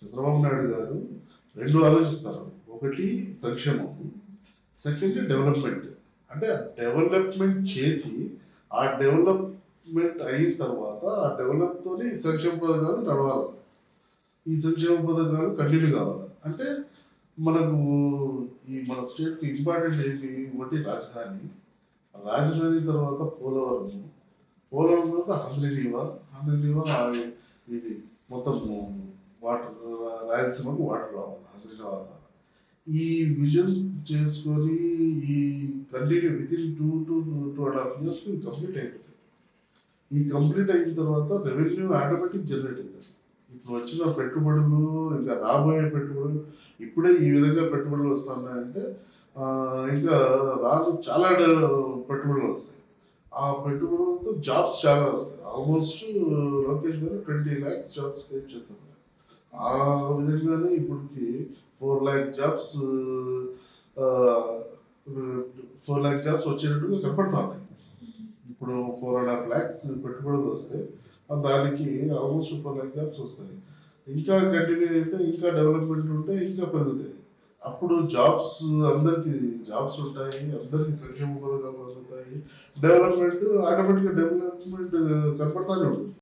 చంద్రబాబు నాయుడు గారు 2 ఆలోచిస్తారు. ఒకటి సంక్షేమం, సెకండ్ డెవలప్‌మెంట్. అంటే డెవలప్‌మెంట్ చేసి, ఆ డెవలప్‌మెంట్ అయిన తర్వాత, ఆ డెవలప్‌తోనే ఈ సంక్షేమ పథకాలు నడవాలి. ఈ సంక్షేమ పథకాలు కంటిన్యూ కావాలి. అంటే మనకు మన స్టేట్‌కి ఇంపార్టెంట్ ఏంటి? ఒకటి రాజధాని. రాజధాని తర్వాత పోలవరం. పోలవరం తర్వాత హంద్రీనీవా ఇది మొత్తం వాటర్ రాయలసీమకు వాటర్ రావాలి. హంద్రీనీవా ఈ విజన్స్ చేసుకొని ఈ continue within 2 to 2.5 years complete అయిపోతుంది. ఈ కంప్లీట్ అయిన తర్వాత రెవెన్యూ ఆటోమేటిక్ జనరేట్ అవుతుంది. ఇప్పుడు వచ్చిన పెట్టుబడులు, ఇంకా రాబోయే పెట్టుబడులు, ఇప్పుడే ఈ విధంగా పెట్టుబడులు వస్తున్నాయంటే ఇంకా రాను చాలా పెట్టుబడులు వస్తాయి. ఆ పెట్టుబడులతో జాబ్స్ చాలా వస్తాయి. ఆల్మోస్ట్ లోకేష్ గారు 20 lakhs జాబ్స్ క్రియేట్ చేస్తున్నారు. ఆ విధంగానే ఇప్పటికి 4 lakh జాబ్స్ 4 lakh జాబ్స్ వచ్చేటట్టుగా కనపడతా ఉన్నాయి. ఇప్పుడు 4.5 lakhs పెట్టుబడులు వస్తాయి. దానికి ఆల్మోస్ట్ 4 lakh జాబ్స్ వస్తాయి. ఇంకా కంటిన్యూ అయితే, ఇంకా డెవలప్మెంట్ ఉంటే ఇంకా పెరుగుతాయి. అప్పుడు అందరికీ జాబ్స్ ఉంటాయి, అందరికీ సంక్షేమ పథకాలు అందుతాయి, డెవలప్మెంట్ ఆటోమేటిక్గా డెవలప్మెంట్ కనపడతానే ఉంటుంది.